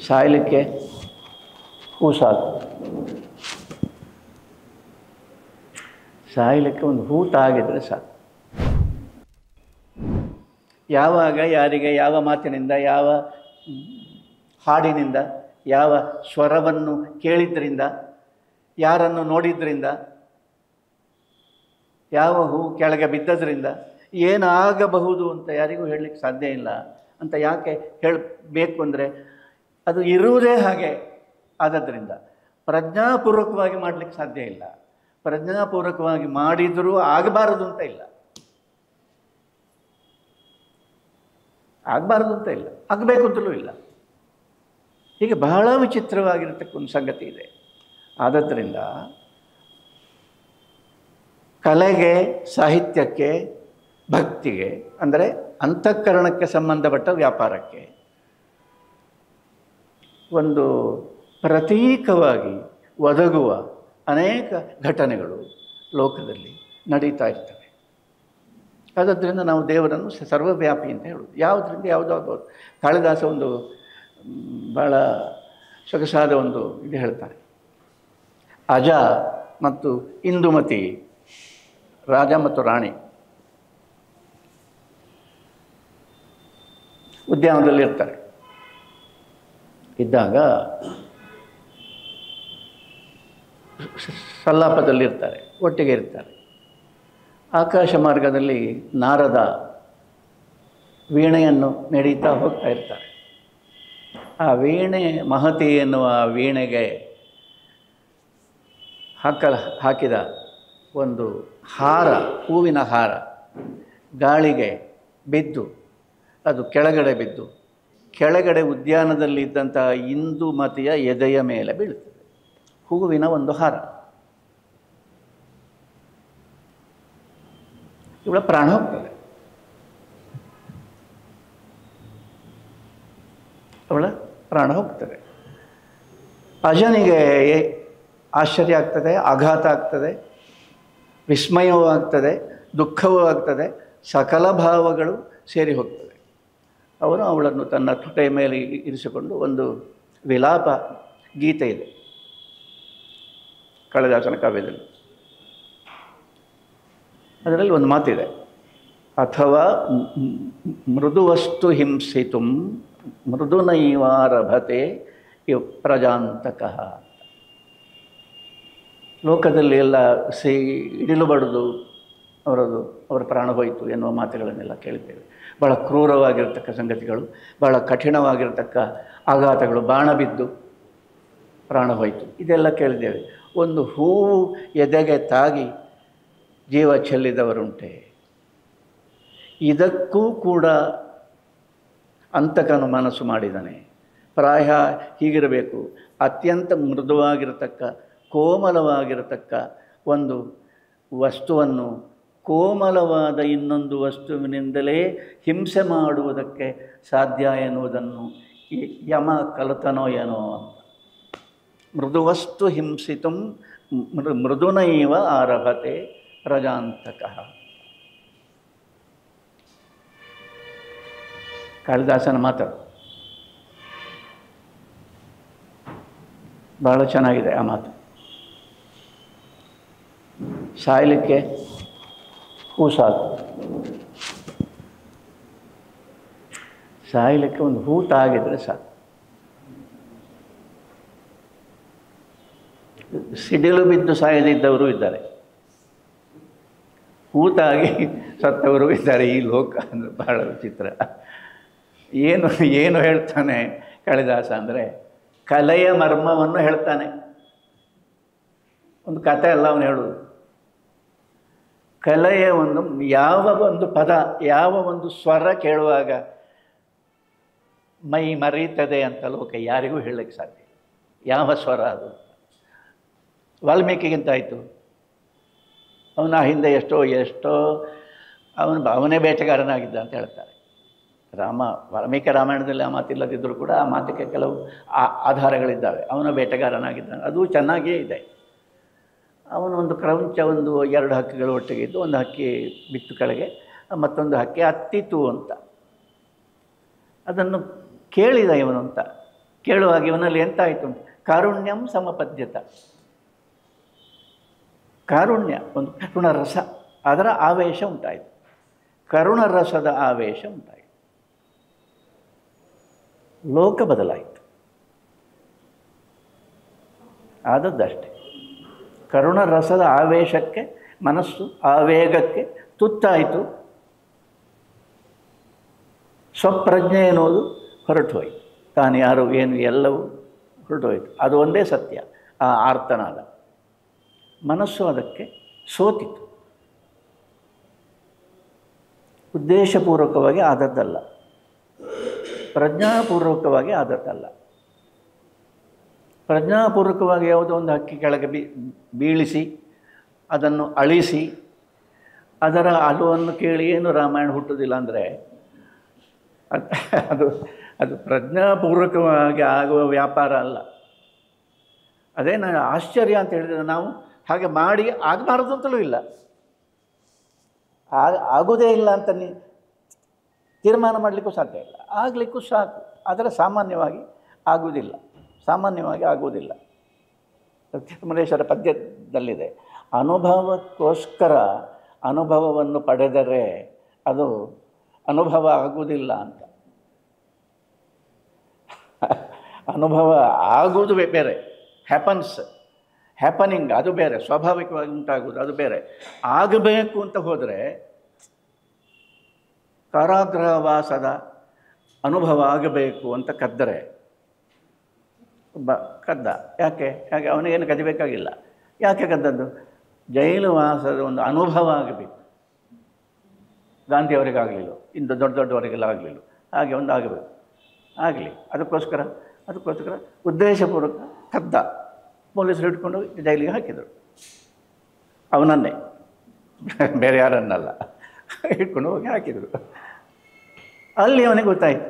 ಸಾಯಲಿಕ್ಕೆ ಹೂ ಸಾಕು. ಸಾಯಲಿಕ್ಕೆ ಒಂದು ಹೂ ತಾಗಿದರೆ ಸಾಕು. ಯಾವಾಗ ಯಾರಿಗೆ ಯಾವ ಮಾತಿನಿಂದ, ಯಾವ ಹಾಡಿನಿಂದ, ಯಾವ ಸ್ವರವನ್ನು ಕೇಳಿದ್ರಿಂದ, ಯಾರನ್ನು ನೋಡಿದ್ರಿಂದ, ಯಾವ ಹೂ ಕೆಳಗೆ ಬಿದ್ದದ್ರಿಂದ ಏನಾಗಬಹುದು ಅಂತ ಯಾರಿಗೂ ಹೇಳಲಿಕ್ಕೆ ಸಾಧ್ಯ ಇಲ್ಲ. ಅಂತ ಯಾಕೆ ಹೇಳಬೇಕು ಅಂದರೆ ಅದು ಇರುವುದೇ ಹಾಗೆ ಆದದ್ರಿಂದ ಪ್ರಜ್ಞಾಪೂರ್ವಕವಾಗಿ ಮಾಡಲಿಕ್ಕೆ ಸಾಧ್ಯ ಇಲ್ಲ. ಪ್ರಜ್ಞಾಪೂರ್ವಕವಾಗಿ ಮಾಡಿದರೂ ಆಗಬಾರದು ಅಂತ ಇಲ್ಲ, ಆಗಬಾರದು ಅಂತ ಇಲ್ಲ, ಆಗಬೇಕು ಅಂತಲೂ ಇಲ್ಲ. ಹೀಗೆ ಬಹಳ ವಿಚಿತ್ರವಾಗಿರತಕ್ಕ ಒಂದು ಸಂಗತಿ ಇದೆ. ಆದದ್ರಿಂದ ಕಲೆಗೆ, ಸಾಹಿತ್ಯಕ್ಕೆ, ಭಕ್ತಿಗೆ ಅಂದರೆ ಅಂತಃಕರಣಕ್ಕೆ ಸಂಬಂಧಪಟ್ಟ ವ್ಯಾಪಾರಕ್ಕೆ ಒಂದು ಪ್ರತೀಕವಾಗಿ ಒದಗುವ ಅನೇಕ ಘಟನೆಗಳು ಲೋಕದಲ್ಲಿ ನಡೀತಾ ಇರ್ತವೆ. ಆದ್ದರಿಂದ ನಾವು ದೇವರನ್ನು ಸರ್ವವ್ಯಾಪಿ ಅಂತ ಹೇಳೋದು. ಯಾವುದರಿಂದ ಯಾವುದಾದ್ರು ಕಾಳಿದಾಸ ಒಂದು ಭಾಳ ಸೊಗಸಾದ ಒಂದು ಇದು ಹೇಳ್ತಾನೆ. ಅಜ ಮತ್ತು ಇಂದುಮತಿ, ರಾಜ ಮತ್ತು ರಾಣಿ ಉದ್ಯಾನದಲ್ಲಿ ಇರ್ತಾರೆ. ಇದ್ದಾಗ ಸಲ್ಲಾಪದಲ್ಲಿರ್ತಾರೆ, ಒಟ್ಟಿಗೆ ಇರ್ತಾರೆ. ಆಕಾಶ ಮಾರ್ಗದಲ್ಲಿ ನಾರದ ವೀಣೆಯನ್ನು ನೆಡೀತಾ ಹೋಗ್ತಾ ಇರ್ತಾರೆ. ಆ ವೀಣೆ ಮಹತಿ ಎನ್ನುವ ವೀಣೆಗೆ ಹಾಕಿದ ಒಂದು ಹಾರ, ಹೂವಿನ ಹಾರ ಗಾಳಿಗೆ ಬಿದ್ದು ಅದು ಕೆಳಗಡೆ ಬಿದ್ದು ಕೆಳಗಡೆ ಉದ್ಯಾನದಲ್ಲಿ ಇದ್ದಂತಹ ಇಂದುಮತಿಯ ಎದೆಯ ಮೇಲೆ ಬೀಳುತ್ತದೆ. ಹೂವಿನ ಒಂದು ಹಾರ. ಇವಳ ಪ್ರಾಣ ಹೋಗ್ತದೆ. ಅವಳ ಪ್ರಾಣ ಹೋಗ್ತದೆ. ಅಜನಿಗೆ ಆಶ್ಚರ್ಯ ಆಗ್ತದೆ, ಆಘಾತ ಆಗ್ತದೆ, ವಿಸ್ಮಯವೂ ಆಗ್ತದೆ, ದುಃಖವೂ ಆಗ್ತದೆ, ಸಕಲ ಭಾವಗಳು ಸೇರಿ ಹೋಗ್ತದೆ. ಅವನು ಅವಳನ್ನು ತನ್ನ ತುಟೆಯ ಮೇಲೆ ಇರಿಸಿಕೊಂಡು ಒಂದು ವಿಲಾಪ ಗೀತೆ ಇದೆ ಕಾಳಿದಾಸನ ಕಾವ್ಯದಲ್ಲಿ. ಅದರಲ್ಲಿ ಒಂದು ಮಾತಿದೆ, ಅಥವಾ ಮೃದುವಸ್ತು ಹಿಂಸಿತು ಮೃದುನೈವಾರಭತೆ ಪ್ರಜಾಂತಕಃ. ಲೋಕದಲ್ಲಿ ಎಲ್ಲ ಇಡಿಲು ಬಡಿದು ಅವರ ಪ್ರಾಣ ಹೋಯಿತು ಎನ್ನುವ ಮಾತುಗಳನ್ನೆಲ್ಲ ಕೇಳಿದ್ದೇವೆ. ಭಾಳ ಕ್ರೂರವಾಗಿರತಕ್ಕ ಸಂಗತಿಗಳು, ಭಾಳ ಕಠಿಣವಾಗಿರತಕ್ಕ ಆಘಾತಗಳು, ಬಾಣ ಬಿದ್ದು ಪ್ರಾಣ ಹೋಯಿತು, ಇದೆಲ್ಲ ಕೇಳಿದ್ದೇವೆ. ಒಂದು ಹೂವು ಎದೆಗೆ ತಾಗಿ ಜೀವ ಚೆಲ್ಲಿದವರುಂಟೆ. ಇದಕ್ಕೂ ಕೂಡ ಅಂತಕನು ಮನಸ್ಸು ಮಾಡಿದ್ದಾನೆ. ಪ್ರಾಯ ಹೀಗಿರಬೇಕು, ಅತ್ಯಂತ ಮೃದುವಾಗಿರತಕ್ಕ, ಕೋಮಲವಾಗಿರತಕ್ಕ ಒಂದು ವಸ್ತುವನ್ನು ಕೋಮಲವಾದ ಇನ್ನೊಂದು ವಸ್ತುವಿನಿಂದಲೇ ಹಿಂಸೆ ಮಾಡುವುದಕ್ಕೆ ಸಾಧ್ಯ ಎನ್ನುವುದನ್ನು ಈ ಯಮ ಕಲಿತನೋ ಏನೋ ಅಂತ. ಮೃದುವಸ್ತು ಹಿಂಸಿತು ಮೃದುನೈವ ಆರಭತೆ ಪ್ರಜಾಂತಕಃ. ಕಾಳಿದಾಸನ ಮಾತು ಭಾಳ ಚೆನ್ನಾಗಿದೆ. ಆ ಮಾತು ಸಾಯಲಿಕ್ಕೆ ಹೂ ಸಾಕು. ಸಾಯಲಿಕ್ಕೆ ಒಂದು ಹೂ ತಾಗಿದರೆ ಸಾಕು. ಸಿಡಿಲು ಬಿದ್ದು ಸಾಯದಿದ್ದವರು ಇದ್ದಾರೆ, ಹೂತಾಗಿ ಸತ್ತವರು ಇದ್ದಾರೆ. ಈ ಲೋಕ ಅಂದರೆ ಬಹಳ ವಿಚಿತ್ರ. ಏನು ಹೇಳ್ತಾನೆ ಕಾಳಿದಾಸ ಅಂದರೆ ಕಲೆಯ ಮರ್ಮವನ್ನು ಹೇಳ್ತಾನೆ. ಒಂದು ಕಥೆ ಅಲ್ಲ ಅವನು ಹೇಳುವುದು. ಕಲೆಯ ಒಂದು ಯಾವ ಒಂದು ಪದ, ಯಾವ ಒಂದು ಸ್ವರ ಕೇಳುವಾಗ ಮೈ ಮರೀತದೆ ಅಂತ ಲೋಕ ಯಾರಿಗೂ ಹೇಳಲಿಕ್ಕೆ ಸಾಧ್ಯ. ಯಾವ ಸ್ವರ ಅದು? ವಾಲ್ಮೀಕಿಗಿಂತ ಆಯಿತು. ಅವನ ಹಿಂದೆ ಎಷ್ಟೋ ಅವನೇ ಬೇಟೆಗಾರನಾಗಿದ್ದ ಅಂತ ಹೇಳ್ತಾರೆ. ವಾಲ್ಮೀಕಿ ರಾಮಾಯಣದಲ್ಲಿ ಆ ಮಾತಿಲ್ಲದಿದ್ದರೂ ಕೂಡ ಆ ಮಾತಿಗೆ ಕೆಲವು ಆಧಾರಗಳಿದ್ದಾವೆ. ಅವನು ಬೇಟೆಗಾರನಾಗಿದ್ದಾನೆ, ಅದು ಚೆನ್ನಾಗಿಯೇ ಇದೆ. ಅವನು ಒಂದು ಕ್ರೌಂಚ, ಒಂದು 2 ಹಕ್ಕಿಗಳು ಒಟ್ಟಿಗೆ ಇದ್ದು, ಒಂದು ಹಕ್ಕಿ ಬಿತ್ತು ಕೆಳಗೆ, ಮತ್ತೊಂದು ಹಕ್ಕಿ ಹತ್ತಿತು ಅಂತ. ಅದನ್ನು ಕೇಳಿದ ಇವನು ಅಂತ. ಕೇಳುವಾಗ ಇವನಲ್ಲಿ ಎಂತಾಯಿತು? ಕಾರುಣ್ಯಂ ಸಮಪದ್ಯತ. ಕಾರುಣ್ಯ, ಒಂದು ಕರುಣರಸ, ಅದರ ಆವೇಶ ಉಂಟಾಯಿತು. ಕರುಣರಸದ ಆವೇಶ ಉಂಟಾಯಿತು. ಲೋಕ ಬದಲಾಯಿತು. ಆದದ್ದಷ್ಟೇ. ಕರುಣರಸದ ಆವೇಶಕ್ಕೆ ಮನಸ್ಸು, ಆವೇಗಕ್ಕೆ ತುತ್ತಾಯಿತು. ಸ್ವಪ್ರಜ್ಞೆ ಎನ್ನುವುದು ಹೊರಟು ಹೋಯಿತು. ತಾನು ಯಾರು ಏನು ಎಲ್ಲವೂ ಹೊರಟು ಹೋಯಿತು. ಅದು ಒಂದೇ ಸತ್ಯ. ಆ ಆರ್ತನಾದ ಮನಸ್ಸು ಅದಕ್ಕೆ ಸೋತಿತು. ಉದ್ದೇಶಪೂರ್ವಕವಾಗಿ ಆದದ್ದಲ್ಲ, ಪ್ರಜ್ಞಾಪೂರ್ವಕವಾಗಿ ಆದದ್ದಲ್ಲ. ಪ್ರಜ್ಞಾಪೂರ್ವಕವಾಗಿ ಯಾವುದೋ ಒಂದು ಹಕ್ಕಿ ಕೆಳಗೆ ಬೀಳಿಸಿ ಅದನ್ನು ಅಳಿಸಿ ಅದರ ಅಲುವನ್ನು ಕೇಳಿ ಏನು ರಾಮಾಯಣ ಹುಟ್ಟುವುದಿಲ್ಲ ಅಂದರೆ ಅದು ಅದು ಪ್ರಜ್ಞಾಪೂರ್ವಕವಾಗಿ ಆಗುವ ವ್ಯಾಪಾರ ಅಲ್ಲ. ಅದೇ ನಾನು ಆಶ್ಚರ್ಯ ಅಂತ ಹೇಳಿದರೆ, ನಾವು ಹಾಗೆ ಮಾಡಿ ಆಗಬಾರದು ಅಂತಲೂ ಇಲ್ಲ, ಆಗೋದೇ ಇಲ್ಲ ಅಂತ ತೀರ್ಮಾನ ಮಾಡಲಿಕ್ಕೂ ಸಾಧ್ಯ ಇಲ್ಲ, ಆಗಲಿಕ್ಕೂ ಸಾಕು. ಆದರೆ ಸಾಮಾನ್ಯವಾಗಿ ಆಗುವುದಿಲ್ಲ, ಸಾಮಾನ್ಯವಾಗಿ ಆಗುವುದಿಲ್ಲ. ತಿರುಮಲೇಶ್ವರ ಪದ್ಯದಲ್ಲಿದೆ, ಅನುಭವಕ್ಕೋಸ್ಕರ ಅನುಭವವನ್ನು ಪಡೆದರೆ ಅದು ಅನುಭವ ಆಗುವುದಿಲ್ಲ ಅಂತ. ಅನುಭವ ಆಗುವುದು ಬೇರೆ, ಹ್ಯಾಪನಿಂಗ್ ಅದು ಬೇರೆ, ಸ್ವಾಭಾವಿಕವಾಗಿ ಉಂಟಾಗುವುದು ಅದು ಬೇರೆ. ಆಗಬೇಕು ಅಂತ ಹೋದರೆ ಕಾರಾಗೃಹವಾಸದ ಅನುಭವ ಆಗಬೇಕು ಅಂತ ಕದ್ದರೆ ಕದ್ದ. ಯಾಕೆ ಅವನಿಗೇನು ಕದಿಬೇಕಾಗಿಲ್ಲ. ಯಾಕೆ ಕದ್ದದ್ದು? ಜೈಲು ವಾಸದ ಒಂದು ಅನುಭವ ಆಗಬೇಕು. ಗಾಂಧಿಯವರಿಗಾಗಲಿಲ್ಲ, ಇಂದು ದೊಡ್ಡ ದೊಡ್ಡವರಿಗೆಲ್ಲ ಆಗಲಿಲ್ಲ, ಹಾಗೆ ಒಂದು ಆಗಬೇಕು, ಆಗಲಿ. ಅದಕ್ಕೋಸ್ಕರ ಉದ್ದೇಶಪೂರ್ವಕ ಕದ್ದ. ಪೊಲೀಸರು ಹಿಡ್ಕೊಂಡು ಜೈಲಿಗೆ ಹಾಕಿದರು ಅವನನ್ನೇ, ಬೇರೆ ಯಾರನ್ನಲ್ಲ, ಹಿಡ್ಕೊಂಡು ಹೋಗಿ ಹಾಕಿದರು. ಅಲ್ಲಿ ಅವನಿಗೆ ಗೊತ್ತಾಯಿತು,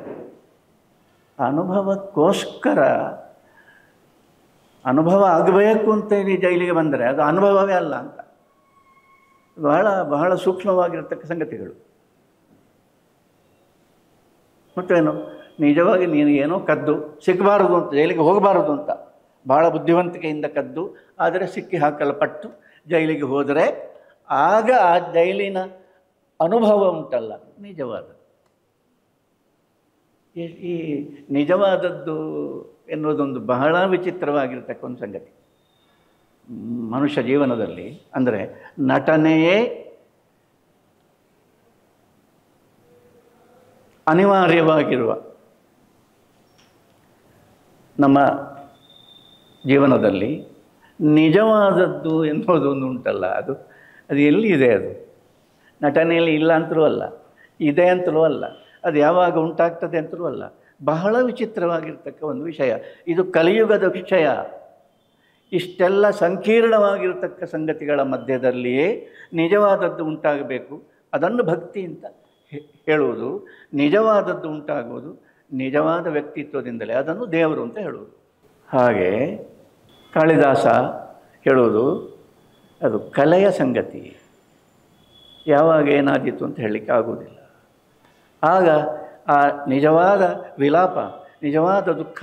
ಅನುಭವಕ್ಕೋಸ್ಕರ ಅನುಭವ ಆಗಬೇಕು ಅಂತ ಹೇಳಿ ಜೈಲಿಗೆ ಬಂದರೆ ಅದು ಅನುಭವವೇ ಅಲ್ಲ ಅಂತ. ಬಹಳ ಬಹಳ ಸೂಕ್ಷ್ಮವಾಗಿರತಕ್ಕ ಸಂಗತಿಗಳು. ಮತ್ತೇನು, ನಿಜವಾಗಿ ನೀನು ಏನೋ ಕದ್ದು ಸಿಕ್ಕಬಾರದು ಅಂತ, ಜೈಲಿಗೆ ಹೋಗಬಾರದು ಅಂತ ಭಾಳ ಬುದ್ಧಿವಂತಿಕೆಯಿಂದ ಕದ್ದು, ಆದರೆ ಸಿಕ್ಕಿ ಹಾಕಲ್ಪಟ್ಟು ಜೈಲಿಗೆ ಹೋದರೆ ಆಗ ಆ ಜೈಲಿನ ಅನುಭವ ಉಂಟಲ್ಲ ನಿಜವಾದದ್ದು. ಈ ನಿಜವಾದದ್ದು ಎನ್ನುವುದೊಂದು ಬಹಳ ವಿಚಿತ್ರವಾಗಿರ್ತಕ್ಕ ಒಂದು ಸಂಗತಿ ಮನುಷ್ಯ ಜೀವನದಲ್ಲಿ. ಅಂದರೆ ನಟನೆಯೇ ಅನಿವಾರ್ಯವಾಗಿರುವ ನಮ್ಮ ಜೀವನದಲ್ಲಿ ನಿಜವಾದದ್ದು ಎನ್ನುವುದೊಂದು ಉಂಟಲ್ಲ, ಅದು ಎಲ್ಲಿದೆ? ಅದು ನಟನೆಯಲ್ಲಿ ಇಲ್ಲ ಅಂತಲೂ ಅಲ್ಲ, ಇದೆ ಅಂತಲೂ ಅಲ್ಲ, ಅದು ಯಾವಾಗ ಉಂಟಾಗ್ತದೆ ಅಂತಲೂ ಅಲ್ಲ. ಬಹಳ ವಿಚಿತ್ರವಾಗಿರ್ತಕ್ಕ ಒಂದು ವಿಷಯ ಇದು, ಕಲಿಯುಗದ ವಿಷಯ. ಇಷ್ಟೆಲ್ಲ ಸಂಕೀರ್ಣವಾಗಿರ್ತಕ್ಕ ಸಂಗತಿಗಳ ಮಧ್ಯದಲ್ಲಿಯೇ ನಿಜವಾದದ್ದು ಉಂಟಾಗಬೇಕು, ಅದನ್ನು ಭಕ್ತಿ ಅಂತ ಹೇಳುವುದು. ನಿಜವಾದದ್ದು ಉಂಟಾಗುವುದು ನಿಜವಾದ ವ್ಯಕ್ತಿತ್ವದಿಂದಲೇ, ಅದನ್ನು ದೇವರು ಅಂತ ಹೇಳುವುದು. ಹಾಗೆ ಕಾಳಿದಾಸ ಹೇಳುವುದು ಅದು ಕಲೆಯ ಸಂಗತಿ, ಯಾವಾಗ ಏನಾದೀತು ಅಂತ ಹೇಳಲಿಕ್ಕೆ ಆಗುವುದಿಲ್ಲ. ಆಗ ಆ ನಿಜವಾದ ವಿಲಾಪ, ನಿಜವಾದ ದುಃಖ.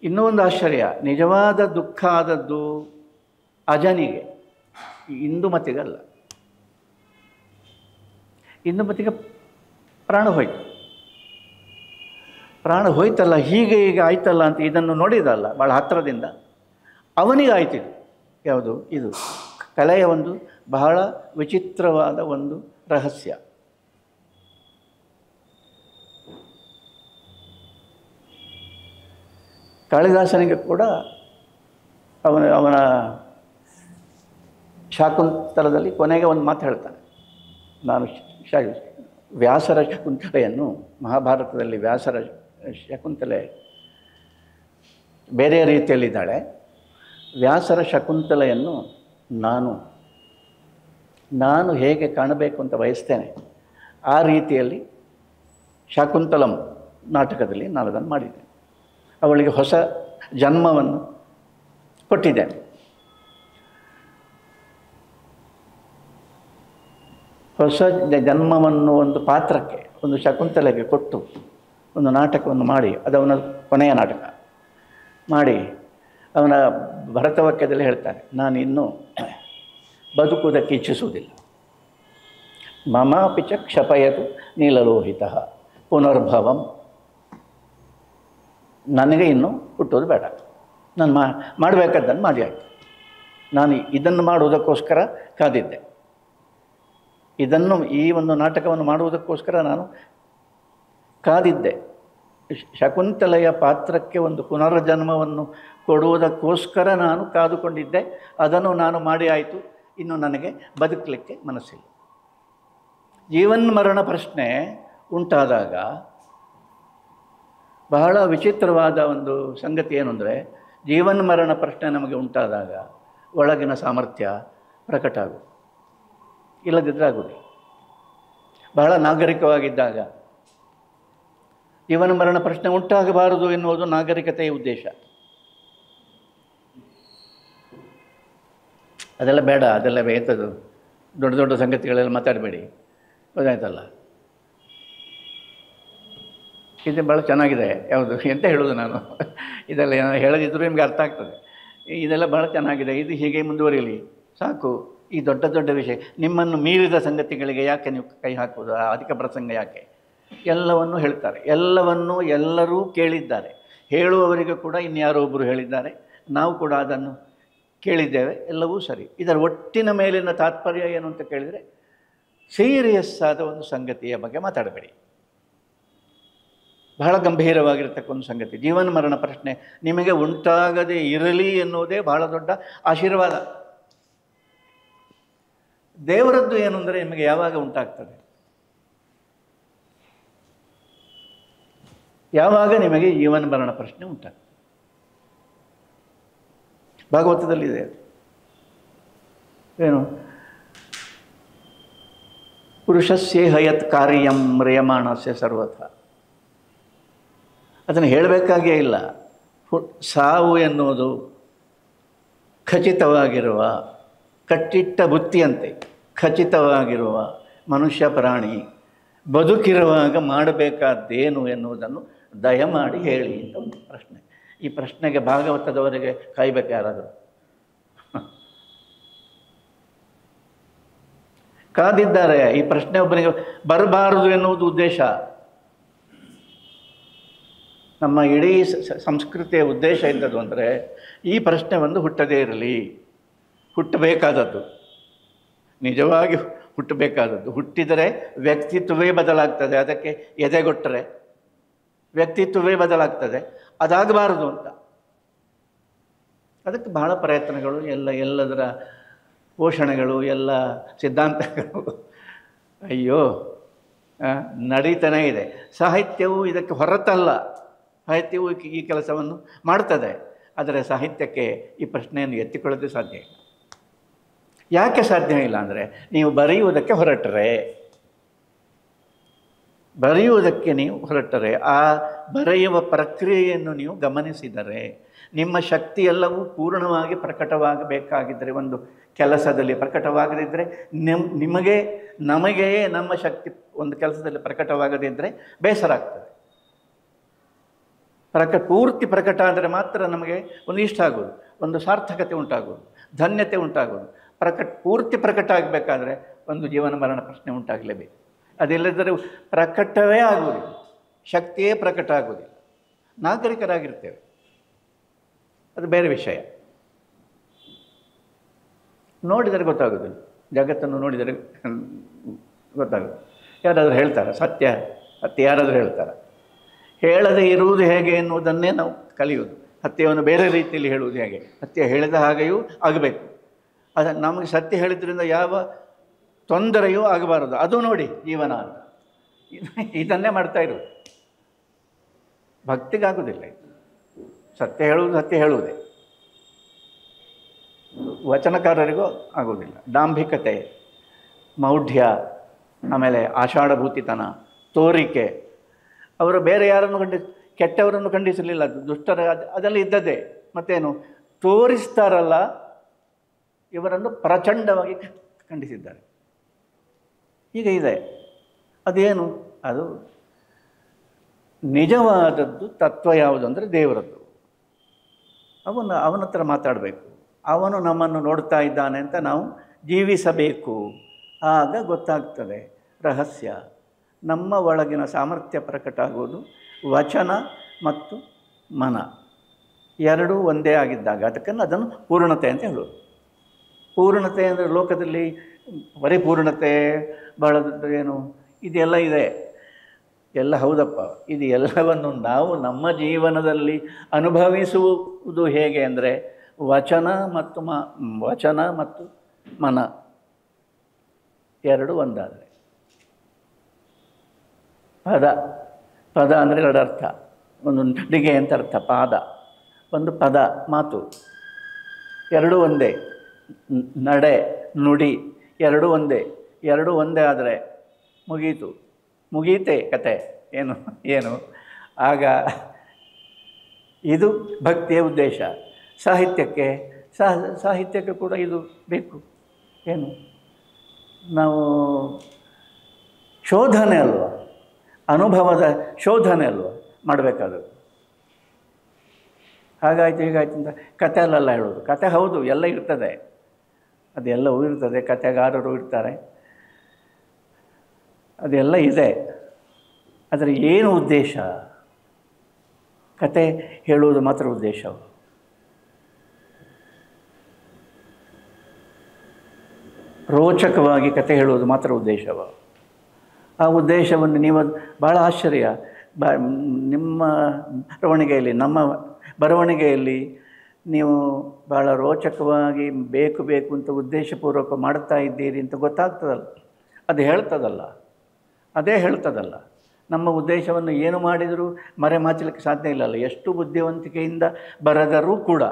ಇನ್ನೂ ಒಂದು ಆಶ್ಚರ್ಯ, ನಿಜವಾದ ದುಃಖ ಆದದ್ದು ಅಜನಿಗೆ, ಇಂದುಮತಿಗಲ್ಲ. ಇಂದುಮತಿಗೆ ಪ್ರಾಣ ಹೋಯ್ತಲ್ಲ, ಹೀಗೆ ಆಯ್ತಲ್ಲ ಅಂತ ಇದನ್ನು ನೋಡಿದಲ್ಲ ಭಾಳ ಹತ್ತಿರದಿಂದ, ಅವನಿಗೆ ಆಯ್ತಿದ್ದು. ಯಾವುದು? ಇದು ಕಲೆಯ ಒಂದು ಬಹಳ ವಿಚಿತ್ರವಾದ ಒಂದು ರಹಸ್ಯ. ಕಾಳಿದಾಸನಿಗೆ ಕೂಡ ಅವನ ಶಾಕುಂತಲದಲ್ಲಿ ಕೊನೆಗೆ ಒಂದು ಮಾತು ಹೇಳ್ತಾನೆ. ನಾನು ವ್ಯಾಸರ ಶಕುಂತಲೆಯನ್ನು, ಮಹಾಭಾರತದಲ್ಲಿ ವ್ಯಾಸರ ಶಕುಂತಲೆ ಬೇರೆ ರೀತಿಯಲ್ಲಿದ್ದಾಳೆ. ವ್ಯಾಸರ ಶಕುಂತಲೆಯನ್ನು ನಾನು ಹೇಗೆ ಕಾಣಬೇಕು ಅಂತ ಬಯಸ್ತೇನೆ, ಆ ರೀತಿಯಲ್ಲಿ ಶಾಕುಂತಲಂ ನಾಟಕದಲ್ಲಿ ನಾನು ಅದನ್ನು ಮಾಡಿದ್ದೇನೆ. ಅವಳಿಗೆ ಹೊಸ ಜನ್ಮವನ್ನು ಕೊಟ್ಟಿದ್ದೇನೆ. ಹೊಸ ಜನ್ಮವನ್ನು ಒಂದು ಪಾತ್ರಕ್ಕೆ, ಒಂದು ಶಕುಂತಲೆಗೆ ಕೊಟ್ಟು ಒಂದು ನಾಟಕವನ್ನು ಮಾಡಿ, ಅದು ಅವನ ಕೊನೆಯ ನಾಟಕ ಮಾಡಿ ಅವನ ಭರತವಾಕ್ಯದಲ್ಲಿ ಹೇಳ್ತಾನೆ, ನಾನು ಇನ್ನೂ ಬದುಕುವುದಕ್ಕೆ ಇಚ್ಛಿಸುವುದಿಲ್ಲ. ಮಮಾಪಿ ಚ ಕ್ಷಪಯತು ನೀಲಲೋಹಿತ ಪುನರ್ಭವಂ. ನನಗೆ ಇನ್ನೂ ಹುಟ್ಟೋದು ಬೇಡ, ನಾನು ಮಾಡಬೇಕಾದ್ದನ್ನು ಮಾಡಿ ಆಯಿತು. ನಾನು ಇದನ್ನು ಮಾಡುವುದಕ್ಕೋಸ್ಕರ ಕಾದಿದ್ದೆ, ಈ ಒಂದು ನಾಟಕವನ್ನು ಮಾಡುವುದಕ್ಕೋಸ್ಕರ ನಾನು ಕಾದಿದ್ದೆ. ಶಕುಂತಲೆಯ ಪಾತ್ರಕ್ಕೆ ಒಂದು ಪುನರ್ಜನ್ಮವನ್ನು ಕೊಡುವುದಕ್ಕೋಸ್ಕರ ನಾನು ಕಾದುಕೊಂಡಿದ್ದೆ. ಅದನ್ನು ನಾನು ಮಾಡಿ ಆಯಿತು. ಇನ್ನು ನನಗೆ ಬದುಕಲಿಕ್ಕೆ ಮನಸ್ಸಿಲ್ಲ. ಜೀವನ್ಮರಣ ಪ್ರಶ್ನೆ ಉಂಟಾದಾಗ ಬಹಳ ವಿಚಿತ್ರವಾದ ಒಂದು ಸಂಗತಿ ಏನು ಅಂದರೆ, ಜೀವನ್ಮರಣ ಪ್ರಶ್ನೆ ನಮಗೆ ಉಂಟಾದಾಗ ಒಳಗಿನ ಸಾಮರ್ಥ್ಯ ಪ್ರಕಟ ಆಗುವುದು, ಇಲ್ಲದಿದ್ದರೆ ಆಗುವುದಿಲ್ಲ. ಬಹಳ ನಾಗರಿಕವಾಗಿದ್ದಾಗ ಜೀವನ್ಮರಣ ಪ್ರಶ್ನೆ ಉಂಟಾಗಬಾರದು ಎನ್ನುವುದು ನಾಗರಿಕತೆಯ ಉದ್ದೇಶ. ಅದೆಲ್ಲ ಬೇಡ, ಅದೆಲ್ಲ ಎಂಥದ್ದು ದೊಡ್ಡ ದೊಡ್ಡ ಸಂಗತಿಗಳೆಲ್ಲ ಮಾತಾಡಬೇಡಿ, ಗೊತ್ತಾಯ್ತಲ್ಲ. ಇದು ಭಾಳ ಚೆನ್ನಾಗಿದೆ. ಯಾವುದು ಎಂತ ಹೇಳೋದು ನಾನು, ಇದೆಲ್ಲ ಹೇಳದಿದ್ದರೂ ನಿಮಗೆ ಅರ್ಥ ಆಗ್ತದೆ. ಇದೆಲ್ಲ ಭಾಳ ಚೆನ್ನಾಗಿದೆ, ಇದು ಹೀಗೆ ಮುಂದುವರಿಯಲಿ ಸಾಕು. ಈ ದೊಡ್ಡ ದೊಡ್ಡ ವಿಷಯ, ನಿಮ್ಮನ್ನು ಮೀರಿದ ಸಂಗತಿಗಳಿಗೆ ಯಾಕೆ ನೀವು ಕೈ ಹಾಕುವುದು, ಅಧಿಕ ಪ್ರಸಂಗ ಯಾಕೆ? ಎಲ್ಲವನ್ನೂ ಹೇಳ್ತಾರೆ, ಎಲ್ಲವನ್ನೂ ಎಲ್ಲರೂ ಕೇಳಿದ್ದಾರೆ. ಹೇಳುವವರಿಗೆ ಕೂಡ ಇನ್ಯಾರೋ ಒಬ್ಬರು ಹೇಳಿದ್ದಾರೆ, ನಾವು ಕೂಡ ಅದನ್ನು ಕೇಳಿದ್ದೇವೆ, ಎಲ್ಲವೂ ಸರಿ. ಇದರ ಒಟ್ಟಿನ ಮೇಲಿನ ತಾತ್ಪರ್ಯ ಏನು ಅಂತ ಕೇಳಿದರೆ, ಸೀರಿಯಸ್ ಆದ ಒಂದು ಸಂಗತಿಯ ಬಗ್ಗೆ ಮಾತಾಡಬೇಡಿ. ಬಹಳ ಗಂಭೀರವಾಗಿರ್ತಕ್ಕ ಒಂದು ಸಂಗತಿ, ಜೀವನ ಮರಣ ಪ್ರಶ್ನೆ ನಿಮಗೆ ಉಂಟಾಗದೇ ಇರಲಿ ಎನ್ನುವುದೇ ಬಹಳ ದೊಡ್ಡ ಆಶೀರ್ವಾದ. ದೇವರದ್ದು ಏನು ಅಂದರೆ ನಿಮಗೆ ಯಾವಾಗ ಉಂಟಾಗ್ತದೆ, ಯಾವಾಗ ನಿಮಗೆ ಜೀವನ ಮರಣ ಪ್ರಶ್ನೆ ಉಂಟಾಗ್ತದೆ. ಭಾಗವತದಲ್ಲಿದೆ ಏನು, ಪುರುಷಸ್ಯೇಹ ಯತ್ ಕಾರ್ಯಂ ಮ್ರಿಯಮಾಣಸ್ಯ ಸರ್ವಥ. ಅದನ್ನು ಹೇಳಬೇಕಾಗೇ ಇಲ್ಲ. ಸಾವು ಎನ್ನುವುದು ಖಚಿತವಾಗಿರುವ, ಕಟ್ಟಿಟ್ಟ ಬುತ್ತಿಯಂತೆ ಖಚಿತವಾಗಿರುವ ಮನುಷ್ಯ ಪ್ರಾಣಿ ಬದುಕಿರುವಾಗ ಮಾಡಬೇಕಾದ್ದೇನು ಎನ್ನುವುದನ್ನು ದಯಮಾಡಿ ಹೇಳಿ ಅಂತ ಒಂದು ಪ್ರಶ್ನೆ. ಈ ಪ್ರಶ್ನೆಗೆ ಭಾಗವತದವರಿಗೆ ಕಾಯ್ಬೇಕು ಯಾರಾದರೂ. ಕಾದಿದ್ದಾರೆ. ಈ ಪ್ರಶ್ನೆ ಒಬ್ಬರಿಗೆ ಬರಬಾರದು ಎನ್ನುವುದು ಉದ್ದೇಶ. ನಮ್ಮ ಇಡೀ ಸಂಸ್ಕೃತಿಯ ಉದ್ದೇಶ ಎಂಥದ್ದು ಅಂದರೆ, ಈ ಪ್ರಶ್ನೆ ಒಂದು ಹುಟ್ಟದೇ ಇರಲಿ. ಹುಟ್ಟಬೇಕಾದದ್ದು, ನಿಜವಾಗಿ ಹುಟ್ಟಬೇಕಾದದ್ದು. ಹುಟ್ಟಿದರೆ ವ್ಯಕ್ತಿತ್ವವೇ ಬದಲಾಗ್ತದೆ. ಅದಕ್ಕೆ ಎದೆಗೊಟ್ಟರೆ ವ್ಯಕ್ತಿತ್ವವೇ ಬದಲಾಗ್ತದೆ. ಅದಾಗಬಾರದು ಅಂತ ಅದಕ್ಕೆ ಬಹಳ ಪ್ರಯತ್ನಗಳು, ಎಲ್ಲದರ ಪೋಷಣೆಗಳು, ಎಲ್ಲ ಸಿದ್ಧಾಂತಗಳು ಅಯ್ಯೋ ನಡೀತಾನೇ ಇದೆ. ಸಾಹಿತ್ಯವು ಇದಕ್ಕೆ ಹೊರತಲ್ಲ. ಸಾಹಿತ್ಯವು ಈ ಕೆಲಸವನ್ನು ಮಾಡ್ತದೆ. ಆದರೆ ಸಾಹಿತ್ಯಕ್ಕೆ ಈ ಪ್ರಶ್ನೆಯನ್ನು ಎತ್ತಿಕೊಳ್ಳೋದೇ ಸಾಧ್ಯ ಇಲ್ಲ. ಯಾಕೆ ಸಾಧ್ಯ ಇಲ್ಲ ಅಂದರೆ, ನೀವು ಬರೆಯುವುದಕ್ಕೆ ನೀವು ಹೊರಟರೆ, ಆ ಬರೆಯುವ ಪ್ರಕ್ರಿಯೆಯನ್ನು ನೀವು ಗಮನಿಸಿದರೆ, ನಿಮ್ಮ ಶಕ್ತಿ ಎಲ್ಲವೂ ಪೂರ್ಣವಾಗಿ ಪ್ರಕಟವಾಗಬೇಕಾಗಿದ್ದರೆ, ಒಂದು ಕೆಲಸದಲ್ಲಿ ಪ್ರಕಟವಾಗದಿದ್ದರೆ ನಮಗೇ ನಮ್ಮ ಶಕ್ತಿ ಒಂದು ಕೆಲಸದಲ್ಲಿ ಪ್ರಕಟವಾಗದಿದ್ದರೆ ಬೇಸರ ಆಗ್ತದೆ. ಪೂರ್ತಿ ಪ್ರಕಟ ಆದರೆ ಮಾತ್ರ ನಮಗೆ ಒಂದು ಇಷ್ಟ ಆಗೋದು, ಒಂದು ಸಾರ್ಥಕತೆ ಉಂಟಾಗೋದು, ಧನ್ಯತೆ ಉಂಟಾಗೋದು. ಪೂರ್ತಿ ಪ್ರಕಟ ಆಗಬೇಕಾದ್ರೆ ಒಂದು ಜೀವನ ಮರಣ ಪ್ರಶ್ನೆ ಉಂಟಾಗಲೇಬೇಕು. ಅದಿಲ್ಲದರೆ ಪ್ರಕಟವೇ ಆಗುವುದಿಲ್ಲ, ಶಕ್ತಿಯೇ ಪ್ರಕಟ ಆಗುವುದಿಲ್ಲ. ನಾಗರಿಕರಾಗಿರ್ತೇವೆ, ಅದು ಬೇರೆ ವಿಷಯ. ನೋಡಿದರೆ ಗೊತ್ತಾಗೋದಿಲ್ಲ, ಜಗತ್ತನ್ನು ನೋಡಿದರೆ ಗೊತ್ತಾಗೋದು. ಯಾರಾದರೂ ಹೇಳ್ತಾರೆ ಸತ್ಯ ಯಾರಾದರೂ ಹೇಳ್ತಾರೆ. ಹೇಳದೇ ಇರುವುದು ಹೇಗೆ ಎನ್ನುವುದನ್ನೇ ನಾವು ಕಲಿಯುವುದು. ಸತ್ಯವನ್ನು ಬೇರೆ ರೀತಿಯಲ್ಲಿ ಹೇಳುವುದು ಹೇಗೆ, ಸತ್ಯ ಹೇಳಿದ ಹಾಗೆಯೂ ಆಗಬೇಕು. ಅದು ನಮಗೆ ಸತ್ಯ ಹೇಳಿದ್ರಿಂದ ಯಾವ ತೊಂದರೆಯೂ ಆಗಬಾರದು. ಅದು ನೋಡಿ ಜೀವನ ಅಂತ. ಇದನ್ನೇ ಮಾಡ್ತಾ ಇರೋದು. ಭಕ್ತಿಗಾಗೋದಿಲ್ಲ. ಸತ್ಯ ಹೇಳುವುದೇ ವಚನಕಾರರಿಗೂ ಆಗೋದಿಲ್ಲ. ಡಾಂಭಿಕತೆ, ಮೌಢ್ಯ, ಆಮೇಲೆ ಆಷಾಢಭೂತಿತನ, ತೋರಿಕೆ. ಅವರು ಬೇರೆ ಯಾರನ್ನು ಕೆಟ್ಟವರನ್ನು ಖಂಡಿಸಲಿಲ್ಲ, ದುಷ್ಟರ ಅದೆಲ್ಲ ಇದ್ದದ್ದೇ. ಮತ್ತೇನು ತೋರಿಸ್ತಾರಲ್ಲ, ಇವರನ್ನು ಪ್ರಚಂಡವಾಗಿ ಖಂಡಿಸಿದ್ದಾರೆ. ಈಗ ಇದೆ ಅದೇನು, ಅದು ನಿಜವಾದದ್ದು ತತ್ವ ಯಾವುದು ಅಂದರೆ ದೇವರದ್ದು. ಅವನ ಹತ್ರ ಮಾತಾಡಬೇಕು. ಅವನು ನಮ್ಮನ್ನು ನೋಡ್ತಾ ಇದ್ದಾನೆ ಅಂತ ನಾವು ಜೀವಿಸಬೇಕು. ಆಗ ಗೊತ್ತಾಗ್ತದೆ ರಹಸ್ಯ. ನಮ್ಮ ಒಳಗಿನ ಸಾಮರ್ಥ್ಯ ಪ್ರಕಟ ಆಗುವುದು ವಚನ ಮತ್ತು ಮನ ಎರಡೂ ಒಂದೇ ಆಗಿದ್ದಾಗ. ಅದಕ್ಕನ್ನು ಅದನ್ನು ಪೂರ್ಣತೆ ಅಂತ ಹೇಳೋದು. ಪೂರ್ಣತೆ ಅಂದರೆ ಲೋಕದಲ್ಲಿ ಪರಿಪೂರ್ಣತೆ ಬಹಳ ಏನು ಇದೆಲ್ಲ ಇದೆ, ಎಲ್ಲ ಹೌದಪ್ಪ. ಇದು ಎಲ್ಲವನ್ನು ನಾವು ನಮ್ಮ ಜೀವನದಲ್ಲಿ ಅನುಭವಿಸುವುದು ಹೇಗೆ ಅಂದರೆ ವಚನ ಮತ್ತು ಮನ ಎರಡು ಒಂದಾದರೆ. ಪದ ಅಂದರೆ ಎರಡು ಅರ್ಥ. ಒಂದು ನಡಿಗೆ ಅಂತ ಅರ್ಥ ಪಾದ, ಒಂದು ಪದ ಮಾತು, ಎರಡೂ ಒಂದೇ. ನಡೆ ನುಡಿ ಎರಡೂ ಒಂದೇ ಆದರೆ ಮುಗೀತೆ ಕತೆ. ಏನು ಆಗ ಇದು ಭಕ್ತಿಯ ಉದ್ದೇಶ. ಸಾಹಿತ್ಯಕ್ಕೆ ಕೂಡ ಇದು ಬೇಕು. ಏನು ನಾವು ಶೋಧನೆ ಅಲ್ವ, ಅನುಭವದ ಶೋಧನೆ ಅಲ್ವ ಮಾಡಬೇಕಾದ್ರು. ಹಾಗಾಯಿತು ಹೀಗಾಯ್ತು ಅಂತ ಕಥೆಯಲ್ಲೆಲ್ಲ ಹೇಳೋದು. ಕತೆ ಹೌದು, ಎಲ್ಲ ಇರ್ತದೆ, ಅದೆಲ್ಲವೂ ಇರ್ತದೆ, ಕಥೆಗಾರರು ಇರ್ತಾರೆ, ಅದೆಲ್ಲ ಇದೆ. ಅದರ ಏನು ಉದ್ದೇಶ? ಕತೆ ಹೇಳುವುದು ಮಾತ್ರ ಉದ್ದೇಶ. ರೋಚಕವಾಗಿ ಕತೆ ಹೇಳುವುದು ಮಾತ್ರ ಉದ್ದೇಶವ. ಆ ಉದ್ದೇಶವನ್ನು ನೀವು ಭಾಳ ಆಶ್ಚರ್ಯ. ನಿಮ್ಮ ಬರವಣಿಗೆಯಲ್ಲಿ, ನಮ್ಮ ಬರವಣಿಗೆಯಲ್ಲಿ ನೀವು ಭಾಳ ರೋಚಕವಾಗಿ ಬೇಕು ಅಂತ ಉದ್ದೇಶಪೂರ್ವಕ ಮಾಡ್ತಾ ಇದ್ದೀರಿ ಅಂತ ಗೊತ್ತಾಗ್ತದಲ್ಲ. ಅದೇ ಹೇಳ್ತದಲ್ಲ. ನಮ್ಮ ಉದ್ದೇಶವನ್ನು ಏನು ಮಾಡಿದರೂ ಮರೆಮಾಚಲಿಕ್ಕೆ ಸಾಧ್ಯ ಇಲ್ಲಲ್ಲ. ಎಷ್ಟು ಬುದ್ಧಿವಂತಿಕೆಯಿಂದ ಬರೆದರೂ ಕೂಡ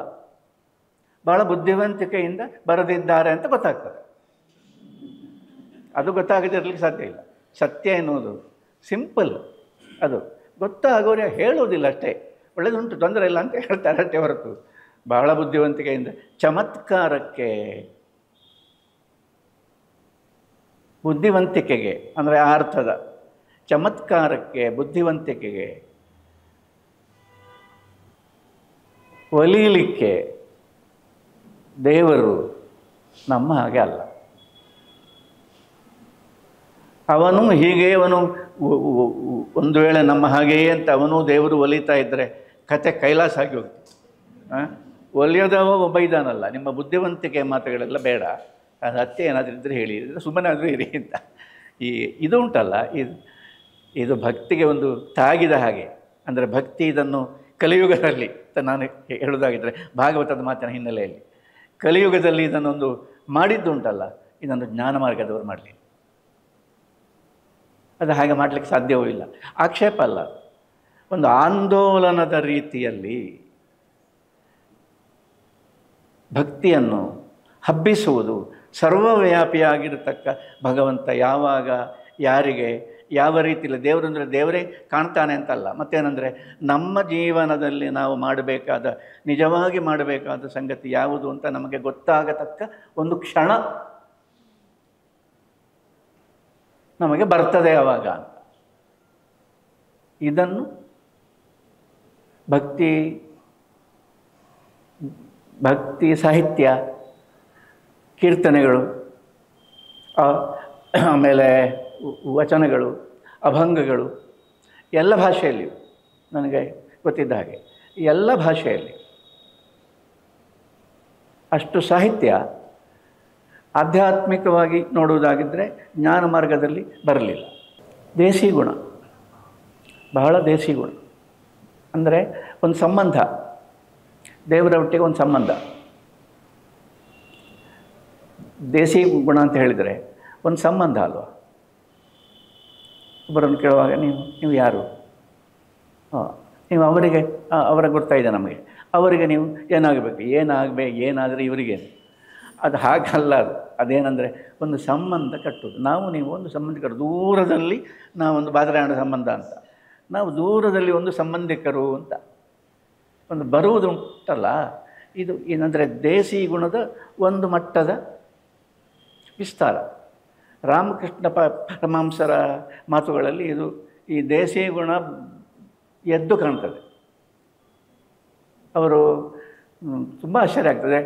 ಭಾಳ ಬುದ್ಧಿವಂತಿಕೆಯಿಂದ ಬರೆದಿದ್ದಾರೆ ಅಂತ ಗೊತ್ತಾಗ್ತದೆ. ಅದು ಗೊತ್ತಾಗದಿರಲಿಕ್ಕೆ ಸಾಧ್ಯ ಇಲ್ಲ. ಸತ್ಯ ಎನ್ನುವುದು ಸಿಂಪಲ್, ಅದು ಗೊತ್ತಾಗೋರೆ ಹೇಳೋದಿಲ್ಲ ಅಷ್ಟೇ. ಒಳ್ಳೆಯದುಂಟು, ತೊಂದರೆ ಇಲ್ಲ ಅಂತ ಹೇಳ್ತಾರೆ ಅಷ್ಟೇ ಹೊರತು ಬಹಳ ಬುದ್ಧಿವಂತಿಕೆಯಿಂದ. ಚಮತ್ಕಾರಕ್ಕೆ ಬುದ್ಧಿವಂತಿಕೆಗೆ ಅಂದರೆ ಆ ಅರ್ಥದ ಚಮತ್ಕಾರಕ್ಕೆ ಬುದ್ಧಿವಂತಿಕೆಗೆ ಒಲಿಯಲಿಕ್ಕೆ ದೇವರು ನಮ್ಮ ಹಾಗೆ ಅಲ್ಲ. ಅವನು ಒಂದು ವೇಳೆ ನಮ್ಮ ಹಾಗೆಯೇ ಅಂತ ಅವನು ದೇವರು ಒಲಿತಾ ಇದ್ದರೆ ಕತೆ ಕೈಲಾಸ ಆಗಿ ಹೋಗ್ತದೆ. ಒಲಿಯೋದವ ಒಬ್ಬ ಇದ್ದಾನಲ್ಲ. ನಿಮ್ಮ ಬುದ್ಧಿವಂತಿಕೆ ಮಾತುಗಳೆಲ್ಲ ಬೇಡ, ಅದು ಹತ್ಯೆ ಏನಾದರೂ ಇದ್ದರೆ ಹೇಳಿ, ಸುಮ್ಮನೆ ಆದರೂ ಇರಿ ಅಂತ. ಇದು ಉಂಟಲ್ಲ, ಇದು ಭಕ್ತಿಗೆ ಒಂದು ತಾಗಿದ ಹಾಗೆ. ಅಂದರೆ ಭಕ್ತಿ ಇದನ್ನು ಕಲಿಯುಗದಲ್ಲಿ ನಾನು ಹೇಳೋದಾಗಿದ್ದರೆ ಭಾಗವತದ ಮಾತಿನ ಹಿನ್ನೆಲೆಯಲ್ಲಿ ಕಲಿಯುಗದಲ್ಲಿ ಇದನ್ನೊಂದು ಮಾಡಿದ್ದುಂಟಲ್ಲ, ಇದನ್ನು ಜ್ಞಾನ ಮಾರ್ಗದವರು ಮಾಡಲಿ. ಅದು ಹಾಗೆ ಮಾಡಲಿಕ್ಕೆ ಸಾಧ್ಯವೂ ಇಲ್ಲ. ಆಕ್ಷೇಪ ಅಲ್ಲ, ಒಂದು ಆಂದೋಲನದ ರೀತಿಯಲ್ಲಿ ಭಕ್ತಿಯನ್ನು ಹಬ್ಬಿಸುವುದು. ಸರ್ವವ್ಯಾಪಿಯಾಗಿರತಕ್ಕ ಭಗವಂತ ಯಾವಾಗ ಯಾರಿಗೆ ಯಾವ ರೀತಿಯಲ್ಲಿ ದೇವರು ಅಂದರೆ ದೇವರೇ ಕಾಣ್ತಾನೆ ಅಂತಲ್ಲ. ಮತ್ತೇನೆಂದರೆ ನಮ್ಮ ಜೀವನದಲ್ಲಿ ನಾವು ಮಾಡಬೇಕಾದ ನಿಜವಾಗಿ ಮಾಡಬೇಕಾದ ಸಂಗತಿ ಯಾವುದು ಅಂತ ನಮಗೆ ಗೊತ್ತಾಗತಕ್ಕ ಒಂದು ಕ್ಷಣ ನಮಗೆ ಬರ್ತದೆ ಯಾವಾಗ ಅಂತ. ಇದನ್ನು ಭಕ್ತಿ ಸಾಹಿತ್ಯ, ಕೀರ್ತನೆಗಳು, ಆಮೇಲೆ ವಚನಗಳು, ಅಭಂಗಗಳು ಎಲ್ಲ ಭಾಷೆಯಲ್ಲಿಯೂ ನನಗೆ ಗೊತ್ತಿದ್ದ ಹಾಗೆ ಎಲ್ಲ ಭಾಷೆಯಲ್ಲಿ ಅಷ್ಟು ಸಾಹಿತ್ಯ ಆಧ್ಯಾತ್ಮಿಕವಾಗಿ ನೋಡುವುದಾಗಿದ್ದರೆ ಜ್ಞಾನ ಮಾರ್ಗದಲ್ಲಿ ಬರಲಿಲ್ಲ. ದೇಸಿ ಗುಣ, ಬಹಳ ದೇಸಿ ಗುಣ ಅಂದರೆ ಒಂದು ಸಂಬಂಧ, ದೇವರ ಒಟ್ಟಿಗೆ ಒಂದು ಸಂಬಂಧ. ದೇಸಿ ಗುಣ ಅಂತ ಹೇಳಿದರೆ ಒಂದು ಸಂಬಂಧ ಅಲ್ವ. ಒಬ್ಬರನ್ನು ಕೇಳುವಾಗ ನೀವು ಯಾರು, ನೀವು ಅವರ ಗೊತ್ತಾಯಿದೆ ನಮಗೆ, ಅವರಿಗೆ ನೀವು ಏನಾಗಬೇಕು, ಏನಾದರೆ ಇವರಿಗೆ ಅದು ಹಾಗಲ್ಲ. ಅದೇನೆಂದರೆ ಒಂದು ಸಂಬಂಧ ಕಟ್ಟುವುದು. ನೀವು ಒಂದು ಸಂಬಂಧ ಕಟ್ಟುದು. ದೂರದಲ್ಲಿ ನಾವೊಂದು ಬಾದರಾಯಣ ಸಂಬಂಧ ಅಂತ, ನಾವು ದೂರದಲ್ಲಿ ಒಂದು ಸಂಬಂಧಿಕರು ಅಂತ ಒಂದು ಬರುವುದುಂಟಲ್ಲ. ಇದು ಏನಂದರೆ ದೇಸಿ ಗುಣದ ಒಂದು ಮಟ್ಟದ ವಿಸ್ತಾರ. ರಾಮಕೃಷ್ಣ ಪರಮಹಂಸರ ಮಾತುಗಳಲ್ಲಿ ಇದು ಈ ದೇಸಿ ಗುಣ ಎದ್ದು ಕಾಣ್ತದೆ. ಅವರು ತುಂಬ ಆಶ್ಚರ್ಯ ಆಗ್ತದೆ.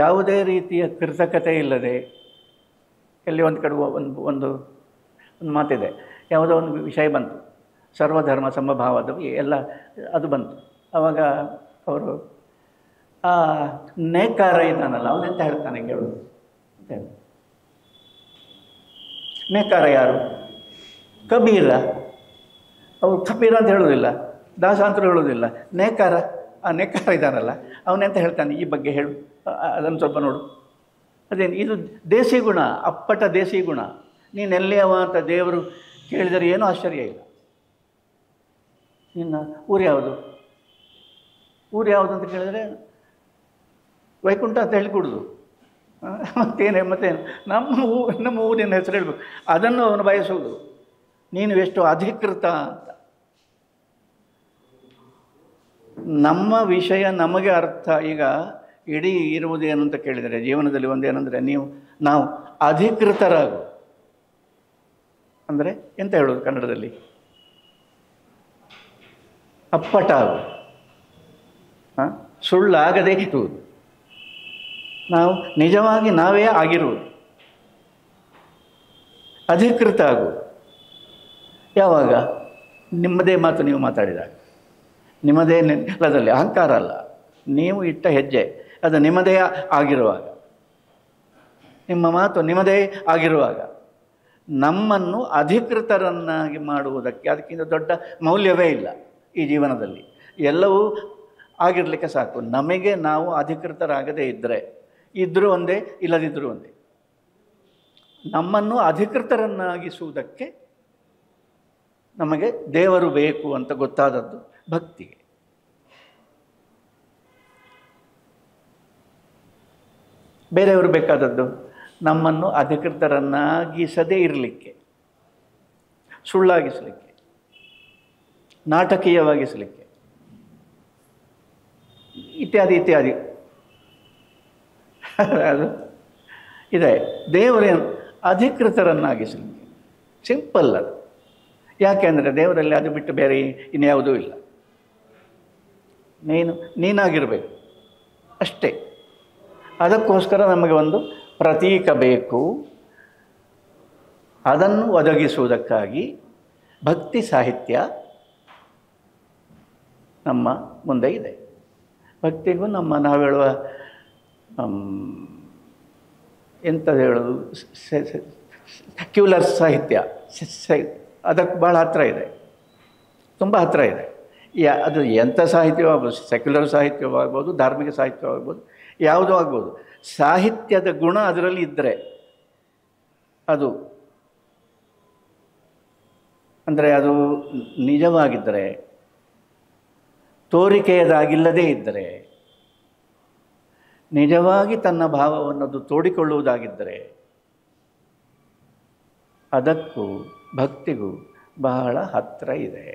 ಯಾವುದೇ ರೀತಿಯ ಕೃತಕತೆ ಇಲ್ಲದೆ, ಎಲ್ಲಿ ಒಂದು ಕಡೆ ಒಂದು ಮಾತಿದೆ, ಯಾವುದೋ ಒಂದು ವಿಷಯ ಬಂತು, ಸರ್ವಧರ್ಮ ಸಮಭಾವದ ಎಲ್ಲ ಅದು ಬಂತು. ಆವಾಗ ಅವರು ಆ ನೇಕಾರ ಇದ್ದಾನಲ್ಲ, ಅವನೆಂತ ಹೇಳ್ತಾನೆ ಕೇಳು ಅಂತ ಹೇಳಿ. ನೇಕಾರ ಯಾರು? ಕಬೀರ. ಅವರು ಕಬೀರ ಅಂತ ಹೇಳೋದಿಲ್ಲ, ದಾಸ ಅಂತ ಹೇಳೋದಿಲ್ಲ, ನೇಕಾರ. ಆ ನೇಕಾರ ಇದ್ದಾನಲ್ಲ ಅವನೆಂತ ಹೇಳ್ತಾನೆ ಈ ಬಗ್ಗೆ ಹೇಳು, ಅದನ್ನು ಸ್ವಲ್ಪ ನೋಡು. ಅದೇನು ಇದು ದೇಸಿ ಗುಣ, ಅಪ್ಪಟ ದೇಸಿ ಗುಣ. ನೀನೆಲ್ಲೇ ಅವ ಅಂತ ದೇವರು ಕೇಳಿದರೆ ಏನೂ ಆಶ್ಚರ್ಯ ಇಲ್ಲ. ನಿನ್ನ ಊರು ಯಾವುದು? ಊರು ಯಾವುದು ಅಂತ ಕೇಳಿದರೆ ವೈಕುಂಠ ಅಂತ ಹೇಳಿಕೊಡುದು. ಮತ್ತೇನು ನಮ್ಮ ಊರಿನ ಹೆಸರು ಹೇಳಬೇಕು, ಅದನ್ನು ಅವನು ಬಯಸುವುದು. ನೀನು ಎಷ್ಟು ಅಧಿಕೃತ ಅಂತ. ನಮ್ಮ ವಿಷಯ ನಮಗೆ ಅರ್ಥ. ಈಗ ಇಡೀ ಇರುವುದೇನು ಅಂತ ಕೇಳಿದರೆ ಜೀವನದಲ್ಲಿ ಒಂದೇನೆಂದರೆ ನಾವು ಅಧಿಕೃತರಾಗು ಅಂದರೆ ಎಂತ ಹೇಳೋದು ಕನ್ನಡದಲ್ಲಿ? ಅಪ್ಪಟ ಆಗು, ಸುಳ್ಳಾಗದೇ ಇರುವುದು, ನಾವು ನಿಜವಾಗಿ ನಾವೇ ಆಗಿರುವುದು. ಅಧಿಕೃತ ಆಗು. ಯಾವಾಗ? ನಿಮ್ಮದೇ ಮಾತು ನೀವು ಮಾತಾಡಿದಾಗ, ನಿಮ್ಮದೇ ನೆಲದಲ್ಲಿ, ಅಹಂಕಾರ ಅಲ್ಲ, ನೀವು ಇಟ್ಟ ಹೆಜ್ಜೆ ಅದು ನಿಮ್ಮದೇ ಆಗಿರುವಾಗ, ನಿಮ್ಮ ಮಾತು ನಿಮ್ಮದೇ ಆಗಿರುವಾಗ, ನಮ್ಮನ್ನು ಅಧಿಕೃತರನ್ನಾಗಿ ಮಾಡುವುದಕ್ಕೆ ಅದಕ್ಕಿಂತ ದೊಡ್ಡ ಮೌಲ್ಯವೇ ಇಲ್ಲ ಈ ಜೀವನದಲ್ಲಿ. ಎಲ್ಲವೂ ಆಗಿರಲಿಕ್ಕೆ ಸಾಕು. ನಮಗೆ ನಾವು ಅಧಿಕೃತರಾಗದೇ ಇದ್ದರೂ ಒಂದೇ, ಇಲ್ಲದಿದ್ದರೂ ಒಂದೇ. ನಮ್ಮನ್ನು ಅಧಿಕೃತರನ್ನಾಗಿಸುವುದಕ್ಕೆ ನಮಗೆ ದೇವರು ಬೇಕು ಅಂತ ಗೊತ್ತಾದದ್ದು ಭಕ್ತಿಗೆ. ಬೇರೆಯವರು ಬೇಕಾದದ್ದು ನಮ್ಮನ್ನು ಅಧಿಕೃತರನ್ನಾಗಿಸದೇ ಇರಲಿಕ್ಕೆ, ಸುಳ್ಳಾಗಿಸಲಿಕ್ಕೆ, ನಾಟಕೀಯವಾಗಿಸಲಿಕ್ಕೆ, ಇತ್ಯಾದಿ ಇತ್ಯಾದಿ ಅದು ಇದೆ. ದೇವರೇನು ಅಧಿಕೃತರನ್ನಾಗಿಸಲಿಕ್ಕೆ ಸಿಂಪಲ್ ಅದು. ಯಾಕೆಂದರೆ ದೇವರಲ್ಲಿ ಅದು ಬಿಟ್ಟು ಬೇರೆ ಇನ್ಯಾವುದೂ ಇಲ್ಲ. ನೀನಾಗಿರಬೇಕು ಅಷ್ಟೇ. ಅದಕ್ಕೋಸ್ಕರ ನಮಗೆ ಒಂದು ಪ್ರತೀಕ ಬೇಕು. ಅದನ್ನು ಒದಗಿಸುವುದಕ್ಕಾಗಿ ಭಕ್ತಿ ಸಾಹಿತ್ಯ ನಮ್ಮ ಮುಂದೆ ಇದೆ. ಭಕ್ತಿಗೂ ನಾವು ಹೇಳುವ ಎಂಥದ್ದು ಹೇಳೋದು, ಸೆಕ್ಯುಲರ್ ಸಾಹಿತ್ಯ, ಅದಕ್ಕೆ ಭಾಳ ಹತ್ತಿರ ಇದೆ, ತುಂಬ ಹತ್ತಿರ ಇದೆ. ಅದು ಎಂಥ ಸಾಹಿತ್ಯವಾಗ್ಬೋದು, ಸೆಕ್ಯುಲರ್ ಸಾಹಿತ್ಯವಾಗ್ಬೋದು, ಧಾರ್ಮಿಕ ಸಾಹಿತ್ಯವಾಗ್ಬೋದು, ಯಾವುದೂ ಆಗ್ಬೋದು. ಸಾಹಿತ್ಯದ ಗುಣ ಅದರಲ್ಲಿ ಇದ್ದರೆ, ಅದು ಅಂದರೆ ಅದು ನಿಜವಾಗಿದ್ದರೆ, ತೋರಿಕೆಯದಾಗಿಲ್ಲದೇ ಇದ್ದರೆ, ನಿಜವಾಗಿ ತನ್ನ ಭಾವವನ್ನು ತೋಡಿಕೊಳ್ಳುವುದಾಗಿದ್ದರೆ, ಅದಕ್ಕೂ ಭಕ್ತಿಗೂ ಬಹಳ ಹತ್ತಿರ ಇದೆ.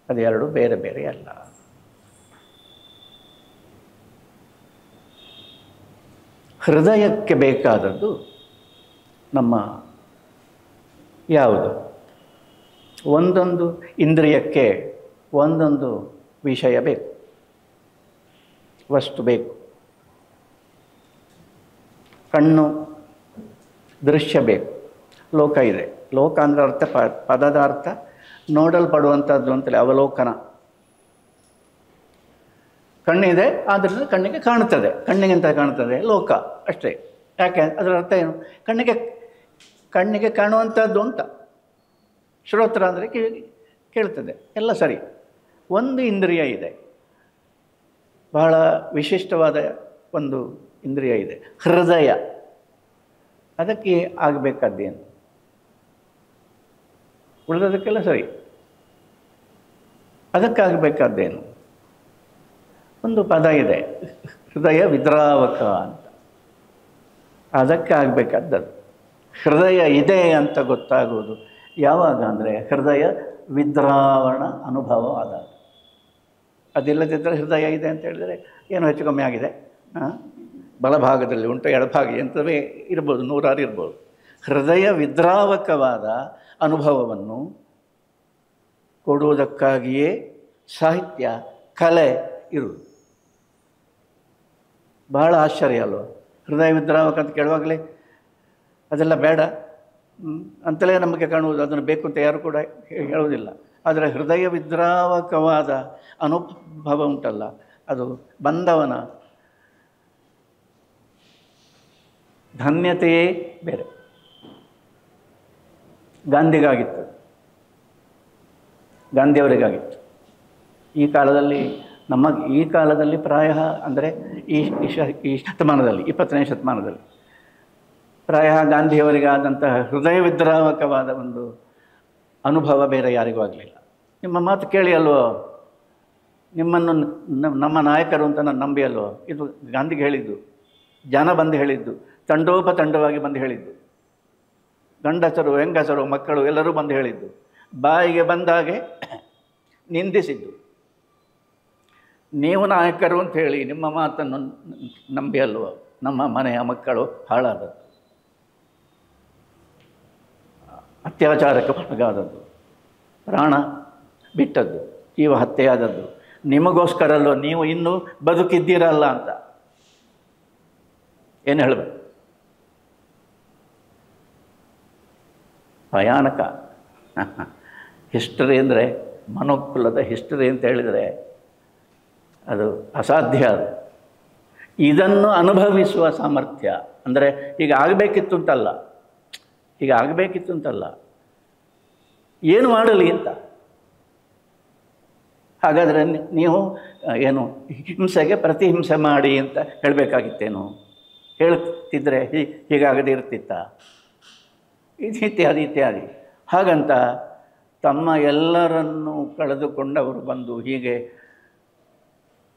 ಅದೆರಡು ಬೇರೆ ಬೇರೆ ಅಲ್ಲ. ಹೃದಯಕ್ಕೆ ಬೇಕಾದದ್ದು ನಮ್ಮ ಯಾವುದು? ಒಂದೊಂದು ಇಂದ್ರಿಯಕ್ಕೆ ಒಂದೊಂದು ವಿಷಯ ಬೇಕು, ವಸ್ತು ಬೇಕು. ಕಣ್ಣು ದೃಶ್ಯ ಬೇಕು, ಲೋಕ ಇದೆ. ಲೋಕ ಅಂದರೆ ಅರ್ಥ, ಪದದ ಅರ್ಥ ನೋಡಲ್ಪಡುವಂಥದ್ದು ಅಂತಲೇ ಅವಲೋಕನ. ಕಣ್ಣಿದೆ, ಆದ್ದರಿಂದ ಕಣ್ಣಿಗೆ ಕಾಣುತ್ತದೆ, ಕಣ್ಣಿಗೆಂತ ಕಾಣುತ್ತದೆ ಲೋಕ ಅಷ್ಟೇ. ಯಾಕೆ? ಅದರ ಅರ್ಥ ಏನು? ಕಣ್ಣಿಗೆ ಕಾಣುವಂಥದ್ದು ಅಂತ. ಶ್ರೋತ್ರ ಅಂದರೆ ಕೇಳ್ತದೆ, ಎಲ್ಲ ಸರಿ. ಒಂದು ಇಂದ್ರಿಯ ಇದೆ, ಬಹಳ ವಿಶಿಷ್ಟವಾದ ಒಂದು ಇಂದ್ರಿಯ ಇದೆ, ಹೃದಯ. ಅದಕ್ಕೆ ಆಗಬೇಕಾದ್ದೇನು? ಉಳಿದದಕ್ಕೆಲ್ಲ ಸರಿ. ಅದಕ್ಕಾಗಬೇಕಾದ್ದೇನು? ಒಂದು ಪದ ಇದೆ, ಹೃದಯ ವಿದ್ರಾವಕ ಅಂತ. ಅದಕ್ಕಾಗಬೇಕಾದದ್ದು ಹೃದಯ ಇದೆ ಅಂತ ಗೊತ್ತಾಗುವುದು ಯಾವಾಗ ಅಂದರೆ ಹೃದಯ ವಿದ್ರಾವಣ ಅನುಭವ ಆದಾಗ. ಅದಿಲ್ಲದಿದ್ದರೆ ಹೃದಯ ಇದೆ ಅಂತ ಹೇಳಿದರೆ ಏನು ಹೆಚ್ಚು ಕಮ್ಮಿ ಆಗಿದೆ, ಬಲಭಾಗದಲ್ಲಿ ಉಂಟು, ಎಡಭಾಗ ಎಂಥವೇ ಇರ್ಬೋದು, ನೂರಾರು ಇರ್ಬೋದು. ಹೃದಯ ವಿದ್ರಾವಕವಾದ ಅನುಭವವನ್ನು ಕೊಡುವುದಕ್ಕಾಗಿಯೇ ಸಾಹಿತ್ಯ, ಕಲೆ ಇರುವುದು. ಬಹಳ ಆಶ್ಚರ್ಯ ಅಲ್ವ? ಹೃದಯ ವಿದ್ರಾವಕ ಅಂತ ಕೇಳುವಾಗಲೇ ಅದೆಲ್ಲ ಬೇಡ ಅಂತಲೇ ನಮಗೆ ಕಾಣುವುದು, ಅದನ್ನು ಬೇಕು ಅಂತ ಯಾರು ಕೂಡ ಹೇಳುವುದಿಲ್ಲ. ಆದರೆ ಹೃದಯ ವಿದ್ರಾವಕವಾದ ಅನುಭವ ಉಂಟಲ್ಲ, ಅದು ಬಂದವನ ಧನ್ಯತೆಯೇ ಬೇರೆ. ಗಾಂಧಿಗಾಗಿತ್ತು, ಗಾಂಧಿಯವರಿಗಾಗಿತ್ತು. ಈ ಕಾಲದಲ್ಲಿ ಈ ಕಾಲದಲ್ಲಿ ಪ್ರಾಯ ಅಂದರೆ ಈ ಶತಮಾನದಲ್ಲಿ, 20ನೇ ಶತಮಾನದಲ್ಲಿ ಪ್ರಾಯ ಗಾಂಧಿಯವರಿಗಾದಂತಹ ಹೃದಯ ವಿದ್ರಾವಕವಾದ ಒಂದು ಅನುಭವ ಬೇರೆ ಯಾರಿಗೂ ಆಗಲಿಲ್ಲ. ನಿಮ್ಮ ಮಾತು ಕೇಳಿ ಅಲ್ವೋ, ನಿಮ್ಮನ್ನು ನಮ್ಮ ನಾಯಕರು ಅಂತ ನಾನು ನಂಬಿ ಅಲ್ವೋ, ಇದು ಗಾಂಧಿಗೆ ಹೇಳಿದ್ದು, ಜನ ಬಂದು ಹೇಳಿದ್ದು, ತಂಡೋಪತಂಡವಾಗಿ ಬಂದು ಹೇಳಿದ್ದು, ಗಂಡಸರು ಹೆಂಗಸರು ಮಕ್ಕಳು ಎಲ್ಲರೂ ಬಂದು ಹೇಳಿದ್ದು, ಬಾಯಿಗೆ ಬಂದಾಗೆ ನಿಂದಿಸಿದ್ದು. ನೀವು ನಾಯಕರು ಅಂತ ಹೇಳಿ ನಿಮ್ಮ ಮಾತನ್ನು ನಂಬಿ ಅಲ್ವೋ ನಮ್ಮ ಮನೆಯ ಮಕ್ಕಳು ಹಾಳಾದದ್ದು, ಅತ್ಯಾಚಾರಕ್ಕೆ ಒಳಗಾದದ್ದು, ಪ್ರಾಣ ಬಿಟ್ಟದ್ದು, ಜೀವ ಹತ್ಯೆಯಾದದ್ದು ನಿಮಗೋಸ್ಕರಲ್ಲೋ, ನೀವು ಇನ್ನೂ ಬದುಕಿದ್ದೀರಲ್ಲ ಅಂತ ಏನು ಹೇಳಬೇಕು? ಭಯಾನಕ ಹಿಸ್ಟರಿ ಅಂದರೆ, ಮನುಕುಲದ ಹಿಸ್ಟರಿ ಅಂತ ಹೇಳಿದರೆ ಅದು ಅಸಾಧ್ಯ. ಅದು ಇದನ್ನು ಅನುಭವಿಸುವ ಸಾಮರ್ಥ್ಯ ಅಂದರೆ ಈಗ ಆಗಬೇಕಿತ್ತು ಅಂತಲ್ಲ, ಈಗ ಆಗಬೇಕಿತ್ತು ಅಂತಲ್ಲ, ಏನು ಮಾಡಲಿ ಅಂತ. ಹಾಗಾದರೆ ನೀವು ಏನು ಹಿಂಸೆಗೆ ಪ್ರತಿಹಿಂಸೆ ಮಾಡಿ ಅಂತ ಹೇಳಬೇಕಾಗಿತ್ತೇನು? ಹೇಳ್ತಿದ್ರೆ ಹೀಗಾಗದೇ ಇರ್ತಿತ್ತ? ಇತ್ಯಾದಿ ಇತ್ಯಾದಿ. ಹಾಗಂತ ತಮ್ಮ ಎಲ್ಲರನ್ನೂ ಕಳೆದುಕೊಂಡವರು ಬಂದು ಹೀಗೆ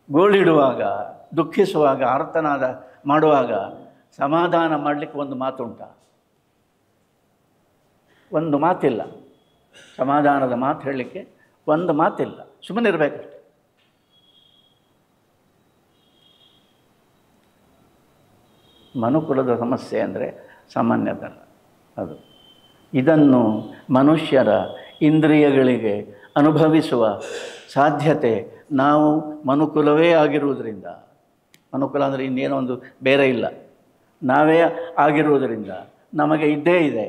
ಗೋಳಿಡುವಾಗ, ದುಃಖಿಸುವಾಗ, ಆರ್ತನಾದ ಮಾಡುವಾಗ ಸಮಾಧಾನ ಮಾಡಲಿಕ್ಕೆ ಒಂದು ಮಾತುಂಟ? ಒಂದು ಮಾತಿಲ್ಲ. ಸಮಾಧಾನದ ಮಾತು ಹೇಳಲಿಕ್ಕೆ ಒಂದು ಮಾತಿಲ್ಲ. ಸುಮ್ಮನೆ ಇರಬೇಕಷ್ಟೆ. ಮನುಕುಲದ ಸಮಸ್ಯೆ ಅಂದರೆ ಸಾಮಾನ್ಯದಲ್ಲ ಅದು. ಇದನ್ನು ಮನುಷ್ಯರ ಇಂದ್ರಿಯಗಳಿಗೆ ಅನುಭವಿಸುವ ಸಾಧ್ಯತೆ ನಾವು ಮನುಕುಲವೇ ಆಗಿರುವುದರಿಂದ, ಮನುಕುಲ ಅಂದರೆ ಇನ್ನೇನೋ ಒಂದು ಬೇರೆ ಇಲ್ಲ, ನಾವೇ ಆಗಿರುವುದರಿಂದ ನಮಗೆ ಇದ್ದೇ ಇದೆ.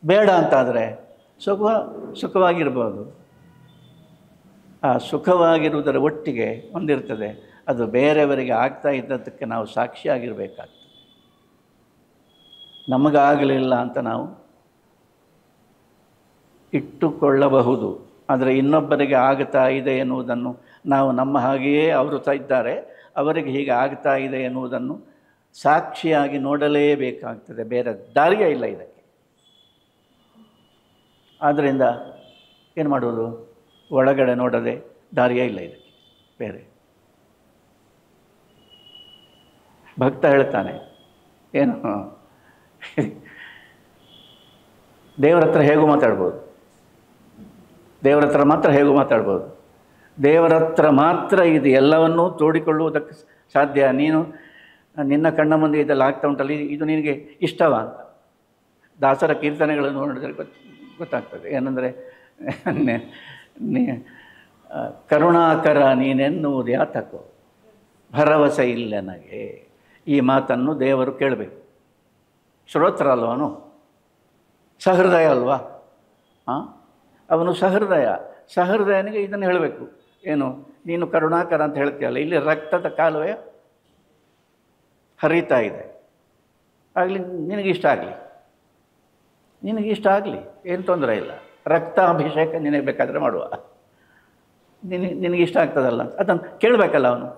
ಬೇಡ ಅಂತಾದರೆ ಸುಖವಾಗಿರ್ಬೋದು. ಆ ಸುಖವಾಗಿರುವುದರ ಒಟ್ಟಿಗೆ ಒಂದಿರ್ತದೆ, ಅದು ಬೇರೆಯವರಿಗೆ ಆಗ್ತಾ ಇದ್ದದ್ದಕ್ಕೆ ನಾವು ಸಾಕ್ಷಿಯಾಗಿರಬೇಕಾಗ್ತದೆ. ನಮಗಾಗಲಿಲ್ಲ ಅಂತ ನಾವು ಇಟ್ಟುಕೊಳ್ಳಬಹುದು, ಆದರೆ ಇನ್ನೊಬ್ಬರಿಗೆ ಆಗ್ತಾ ಇದೆ ಎನ್ನುವುದನ್ನು ನಾವು ನಮ್ಮ ಹಾಗೆಯೇ ಅವರು ಇದ್ದಾರೆ, ಅವರಿಗೆ ಹೀಗೆ ಆಗ್ತಾ ಇದೆ ಎನ್ನುವುದನ್ನು ಸಾಕ್ಷಿಯಾಗಿ ನೋಡಲೇಬೇಕಾಗ್ತದೆ. ಬೇರೆ ದಾರಿಯೇ ಇಲ್ಲ ಇದಕ್ಕೆ. ಆದ್ದರಿಂದ ಏನು ಮಾಡುವುದು? ಒಳಗಡೆ ನೋಡದೆ ದಾರಿಯೇ ಇಲ್ಲ ಇದಕ್ಕೆ ಬೇರೆ. ಭಕ್ತ ಹೇಳ್ತಾನೆ, ಏನು ದೇವರ ಹತ್ರ ಹೇಗೂ ಮಾತಾಡ್ಬೋದು, ದೇವರ ಹತ್ರ ಮಾತ್ರ ಹೇಗೂ ಮಾತಾಡ್ಬೋದು, ದೇವರ ಹತ್ರ ಮಾತ್ರ ಇದು ಎಲ್ಲವನ್ನೂ ತೋಡಿಕೊಳ್ಳುವುದಕ್ಕೆ ಸಾಧ್ಯ. ನೀನು ನಿನ್ನ ಕಣ್ಣ ಮುಂದೆ ಇದೆಲ್ಲ ಆಗ್ತಾ ಉಂಟಲ್ಲ, ಇದು ನಿನಗೆ ಇಷ್ಟವಾ ಅಂತ ದಾಸರ ಕೀರ್ತನೆಗಳನ್ನು ನೋಡಿದರೆ ಗೊತ್ತಾಗ್ತದೆ. ಏನಂದರೆ, ಕರುಣಾಕರ ನೀನೆನ್ನುವುದು ಯಾತಕೋ ಭರವಸೆ ಇಲ್ಲ ನನಗೆ. ಈ ಮಾತನ್ನು ದೇವರು ಕೇಳಬೇಕು. ಶ್ರೋತ್ರ ಅಲ್ವನು, ಸಹೃದಯ ಅಲ್ವಾ? ಅವನು ಸಹೃದಯನಿಗೆ ಇದನ್ನು ಹೇಳಬೇಕು. ಏನು, ನೀನು ಕರುಣಾಕರ ಅಂತ ಹೇಳ್ತೀಯಲ್ಲ, ಇಲ್ಲಿ ರಕ್ತದ ಕಾಲುವೆ ಹರಿತಾ ಇದೆ, ಆಗಲಿ ನಿನಗಿಷ್ಟ ಆಗಲಿ, ನಿನಗಿಷ್ಟ ಆಗಲಿ, ಏನು ತೊಂದರೆ ಇಲ್ಲ. ರಕ್ತಾಭಿಷೇಕ ನಿನಗೆ ಬೇಕಾದರೆ ಮಾಡುವ, ನಿನಗಿಷ್ಟ ಆಗ್ತದಲ್ಲ, ಅದನ್ನು ಕೇಳಬೇಕಲ್ಲ ಅವನು.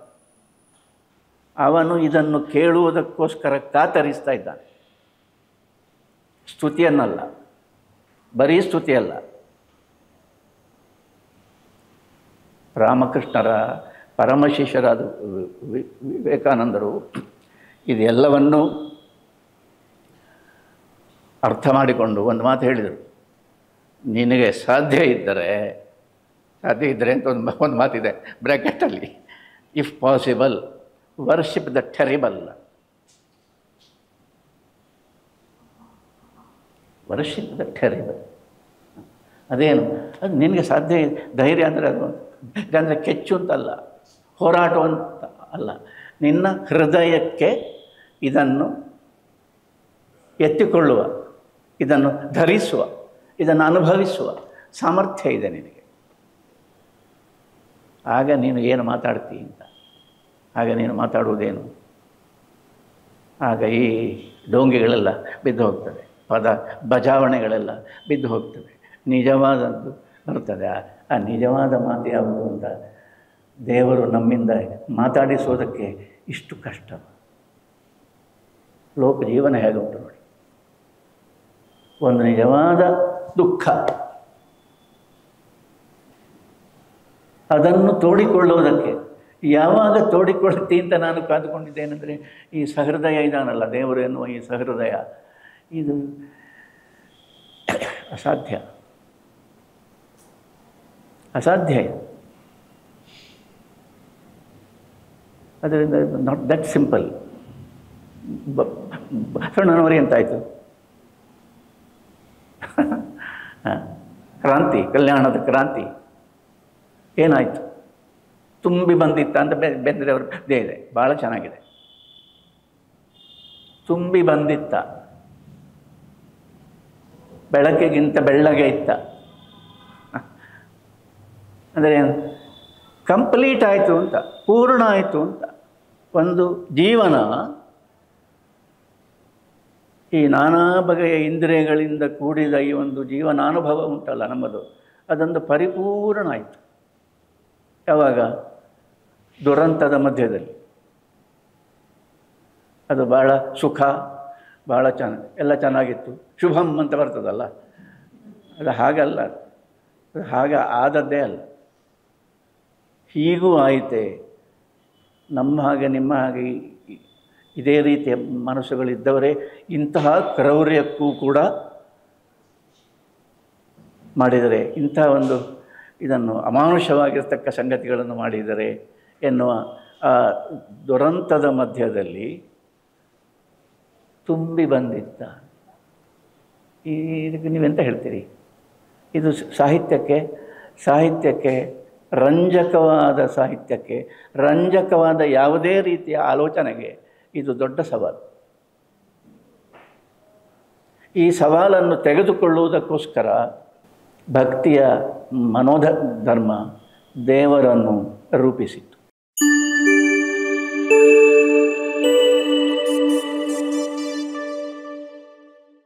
ಅವನು ಇದನ್ನು ಕೇಳುವುದಕ್ಕೋಸ್ಕರ ಕಾತರಿಸ್ತಾ ಇದ್ದಾನೆ. ಸ್ತುತಿಯನ್ನಲ್ಲ, ಬರೀ ಸ್ತುತಿಯಲ್ಲ. ರಾಮಕೃಷ್ಣರ ಪರಮಶಿಷ್ಯರಾದ ವಿವೇಕಾನಂದರು ಇದೆಲ್ಲವನ್ನೂ ಅರ್ಥ ಮಾಡಿಕೊಂಡು ಒಂದು ಮಾತು ಹೇಳಿದರು. ನಿನಗೆ ಸಾಧ್ಯ ಇದ್ದರೆ ಅಂತ ಒಂದು ಮಾತಿದೆ ಬ್ರ್ಯಾಕೆಟಲ್ಲಿ, if possible worship the terrible. Worship the terrible. ಅದೇನು ಅದು ನಿನಗೆ ಸಾಧ್ಯ ಧೈರ್ಯ ಅಂದರೆ ಅದು ಅಂದರೆ ಕೆಚ್ಚು ಅಂತಲ್ಲ, ಹೋರಾಟ ಅಂತ ಅಲ್ಲ, ನಿನ್ನ ಹೃದಯಕ್ಕೆ ಇದನ್ನು ಎತ್ತಿಕೊಳ್ಳುವ, ಇದನ್ನು ಧರಿಸುವ, ಇದನ್ನು ಅನುಭವಿಸುವ ಸಾಮರ್ಥ್ಯ ಇದೆ ನಿನಗೆ. ಆಗ ನೀನು ಏನು ಮಾತಾಡ್ತೀ ಅಂತ, ಆಗ ನೀನು ಮಾತಾಡುವುದೇನು, ಆಗ ಈ ಡೋಂಗಿಗಳೆಲ್ಲ ಬಿದ್ದು ಹೋಗ್ತದೆ, ಪದ ಬಜಾವಣೆಗಳೆಲ್ಲ ಬಿದ್ದು ಹೋಗ್ತದೆ, ನಿಜವಾದದ್ದು ಬರ್ತದೆ. ಆ ನಿಜವಾದ ಮಾತು ಯಾವುದು ಅಂತ ದೇವರು ನಮ್ಮಿಂದ ಮಾತಾಡಿಸೋದಕ್ಕೆ ಇಷ್ಟು ಕಷ್ಟ. ಲೋಕ ಜೀವನ ಹೇಗುಂಟು ನೋಡಿ. ಒಂದು ನಿಜವಾದ ದುಃಖ, ಅದನ್ನು ತೋಡಿಕೊಳ್ಳುವುದಕ್ಕೆ ಯಾವಾಗ ತೋಡಿಕೊಳ್ತಿ ಅಂತ ನಾನು ಕಾದುಕೊಂಡಿದ್ದೇನೆಂದರೆ, ಈ ಸಹೃದಯ ಇದಾನಲ್ಲ ದೇವರು ಎನ್ನುವ ಈ ಸಹೃದಯ, ಇದು ಅಸಾಧ್ಯ ಅಸಾಧ್ಯ. ಅದರಿಂದ ನಾಟ್ ದಟ್ ಸಿಂಪಲ್. ಸಣ್ಣನವರಿ ಎಂತಾಯಿತು, ಕ್ರಾಂತಿ, ಕಲ್ಯಾಣದ ಕ್ರಾಂತಿ ಏನಾಯಿತು? ತುಂಬಿ ಬಂದಿತ್ತ ಅಂತ ಬೇಂದ್ರೆಯವರು ಇದೆ, ಭಾಳ ಚೆನ್ನಾಗಿದೆ. ತುಂಬಿ ಬಂದಿತ್ತ, ಬೆಳಕಿಗಿಂತ ಬೆಳ್ಳಗೆ ಇತ್ತ ಅಂದರೆ ಕಂಪ್ಲೀಟ್ ಆಯಿತು ಅಂತ, ಪೂರ್ಣ ಆಯಿತು ಅಂತ. ಒಂದು ಜೀವನ ಈ ನಾನಾ ಬಗೆಯ ಇಂದ್ರಿಯಗಳಿಂದ ಕೂಡಿದ ಈ ಒಂದು ಜೀವನಾನುಭವ ಉಂಟಲ್ಲ ನಮ್ಮದು, ಅದೊಂದು ಪರಿಪೂರ್ಣ ಆಯಿತು. ಯಾವಾಗ? ದುರಂತದ ಮಧ್ಯದಲ್ಲಿ. ಅದು ಭಾಳ ಸುಖ, ಭಾಳ ಎಲ್ಲ ಚೆನ್ನಾಗಿತ್ತು, ಶುಭಂ ಅಂತ ಬರ್ತದಲ್ಲ, ಅದು ಹಾಗಲ್ಲ, ಅದು ಹಾಗೆ ಆದದ್ದೇ ಅಲ್ಲ. ಹೀಗೂ ಆಯಿತೆ. ನಮ್ಮ ಹಾಗೆ ನಿಮ್ಮ ಹಾಗೆ ಇದೇ ರೀತಿಯ ಮನಸ್ಸುಗಳಿದ್ದವರೇ ಇಂತಹ ಕ್ರೌರ್ಯಕ್ಕೂ ಕೂಡ ಮಾಡಿದರೆ, ಇಂಥ ಒಂದು ಇದನ್ನು ಅಮಾನುಷವಾಗಿರ್ತಕ್ಕ ಸಂಗತಿಗಳನ್ನು ಮಾಡಿದರೆ ಎನ್ನುವ ಆ ದುರಂತದ ಮಧ್ಯದಲ್ಲಿ ತುಂಬಿ ಬಂದಿತ್ತ. ಇದಕ್ಕೆ ನೀವೆಂತ ಹೇಳ್ತೀರಿ? ಇದು ಸಾಹಿತ್ಯಕ್ಕೆ ರಂಜಕವಾದ ಸಾಹಿತ್ಯಕ್ಕೆ, ರಂಜಕವಾದ ಯಾವುದೇ ರೀತಿಯ ಆಲೋಚನೆಗೆ ಇದು ದೊಡ್ಡ ಸವಾಲು. ಈ ಸವಾಲನ್ನು ತೆಗೆದುಕೊಳ್ಳುವುದಕ್ಕೋಸ್ಕರ ಭಕ್ತಿಯ ಮನೋಧರ್ಮ ದೇವರನ್ನು ರೂಪಿಸಿತು.